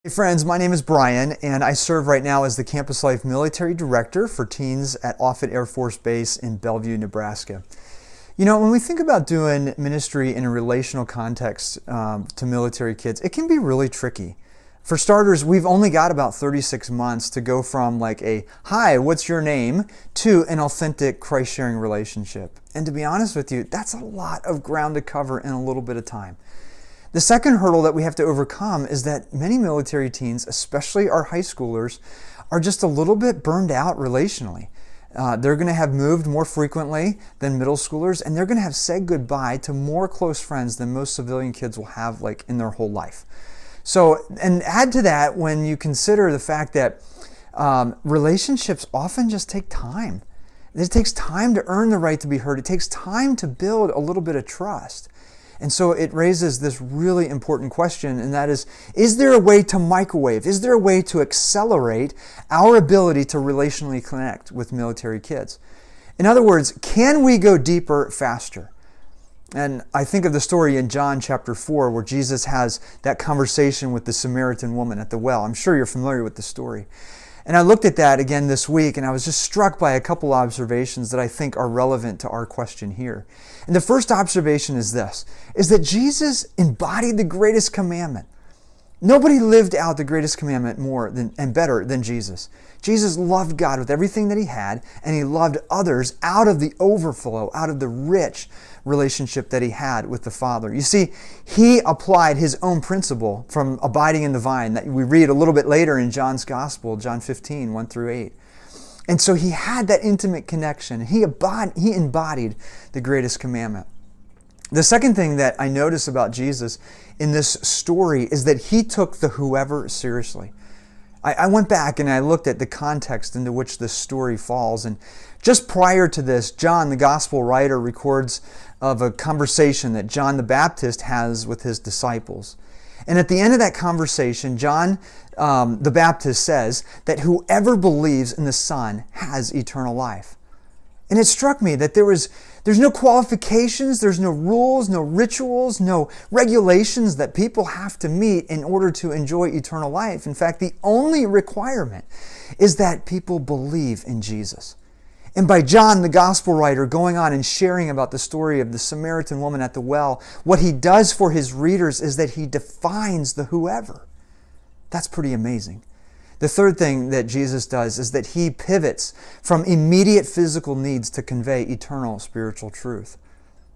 Hey friends, my name is Brian and I serve right now as the Campus Life Military Director for teens at Offutt Air Force Base in Bellevue, Nebraska. You know, when we think about doing ministry in a relational context to military kids, it can be really tricky. For starters, we've only got about 36 months to go from like a, hi, what's your name, to an authentic Christ-sharing relationship. And to be honest with you, that's a lot of ground to cover in a little bit of time. The second hurdle that we have to overcome is that many military teens, especially our high schoolers, are just a little bit burned out relationally. They're going to have moved more frequently than middle schoolers, and they're going to have said goodbye to more close friends than most civilian kids will have like in their whole life. So, and add to that when you consider the fact that relationships often just take time. It takes time to earn the right to be heard. It takes time to build a little bit of trust. And so it raises this really important question, and that is there a way to microwave? Is there a way to accelerate our ability to relationally connect with military kids? In other words, can we go deeper faster? And I think of the story in John chapter 4 where Jesus has that conversation with the Samaritan woman at the well. I'm sure you're familiar with the story. And I looked at that again this week, and I was just struck by a couple observations that I think are relevant to our question here. And the first observation is this, is that Jesus embodied the greatest commandment. Nobody lived out the greatest commandment more than and better than Jesus. Jesus loved God with everything that he had, and he loved others out of the overflow, out of the rich relationship that he had with the Father. You see, he applied his own principle from abiding in the vine that we read a little bit later in John's Gospel, John 15, 1 through 8. And so he had that intimate connection. He embodied the greatest commandment. The second thing that I notice about Jesus in this story is that he took the whoever seriously. I went back and I looked at the context into which this story falls. And just prior to this, John, the gospel writer, records of a conversation that John the Baptist has with his disciples. And at the end of that conversation, John the Baptist says that whoever believes in the Son has eternal life. And it struck me that there's no qualifications, there's no rules, no rituals, no regulations that people have to meet in order to enjoy eternal life. In fact, the only requirement is that people believe in Jesus. And by John, the gospel writer, going on and sharing about the story of the Samaritan woman at the well, what he does for his readers is that he defines the whoever. That's pretty amazing. The third thing that Jesus does is that he pivots from immediate physical needs to convey eternal spiritual truth.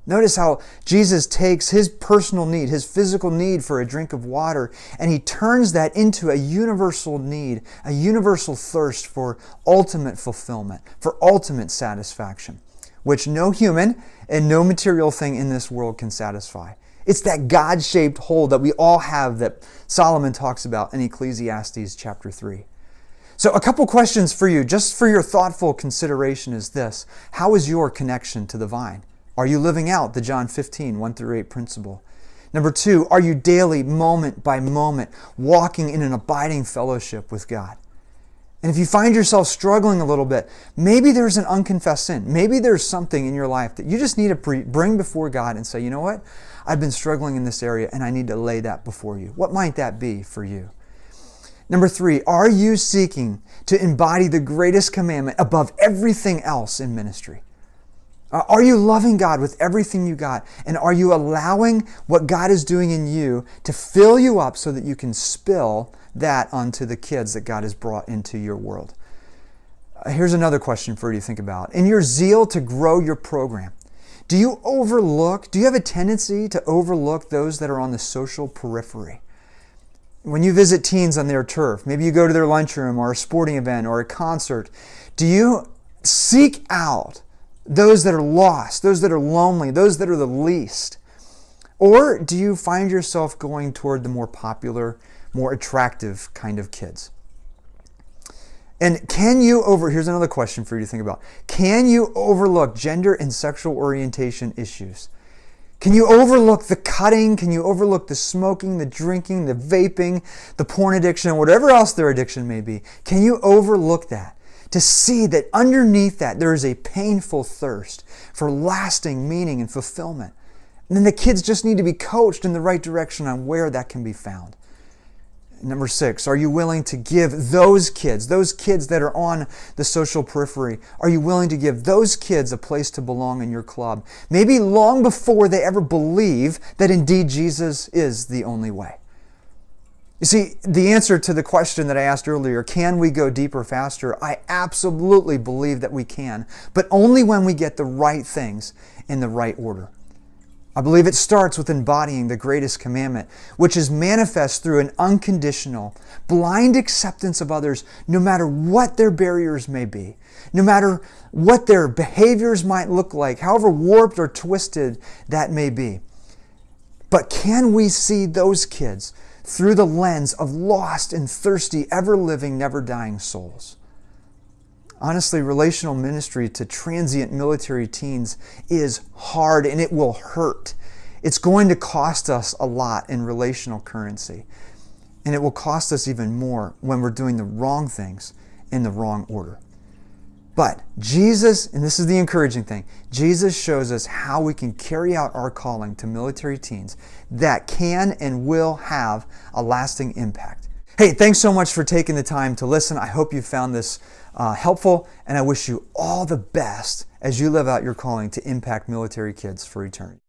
Notice how Jesus takes his personal need, his physical need for a drink of water, and he turns that into a universal need, a universal thirst for ultimate fulfillment, for ultimate satisfaction, which no human and no material thing in this world can satisfy. It's that God-shaped hole that we all have that Solomon talks about in Ecclesiastes chapter 3. So a couple questions for you, just for your thoughtful consideration is this. How is your connection to the vine? Are you living out the John 15, 1 through 8 principle? Number 2, are you daily, moment by moment, walking in an abiding fellowship with God? And if you find yourself struggling a little bit, maybe there's an unconfessed sin. Maybe there's something in your life that you just need to bring before God and say, you know what? I've been struggling in this area and I need to lay that before you. What might that be for you? Number 3, are you seeking to embody the greatest commandment above everything else in ministry? Are you loving God with everything you got? And are you allowing what God is doing in you to fill you up so that you can spill that onto the kids that God has brought into your world? Here's another question for you to think about. In your zeal to grow your program, do you have a tendency to overlook those that are on the social periphery? When you visit teens on their turf, maybe you go to their lunchroom or a sporting event or a concert, do you seek out those that are lost, those that are lonely, those that are the least? Or do you find yourself going toward the more popular, more attractive kind of kids? And here's another question for you to think about. Can you overlook gender and sexual orientation issues? Can you overlook the cutting? Can you overlook the smoking, the drinking, the vaping, the porn addiction, whatever else their addiction may be? Can you overlook that? To see that underneath that there is a painful thirst for lasting meaning and fulfillment. And then the kids just need to be coached in the right direction on where that can be found. Number 6, are you willing to give those kids that are on the social periphery, are you willing to give those kids a place to belong in your club? Maybe long before they ever believe that indeed Jesus is the only way. You see, the answer to the question that I asked earlier, can we go deeper, faster? I absolutely believe that we can, but only when we get the right things in the right order. I believe it starts with embodying the greatest commandment, which is manifest through an unconditional, blind acceptance of others, no matter what their barriers may be, no matter what their behaviors might look like, however warped or twisted that may be. But can we see those kids through the lens of lost and thirsty, ever-living, never-dying souls? Honestly, relational ministry to transient military teens is hard and it will hurt. It's going to cost us a lot in relational currency. And it will cost us even more when we're doing the wrong things in the wrong order. But Jesus, and this is the encouraging thing, Jesus shows us how we can carry out our calling to military teens that can and will have a lasting impact. Hey, thanks so much for taking the time to listen. I hope you found this helpful, and I wish you all the best as you live out your calling to impact military kids for eternity.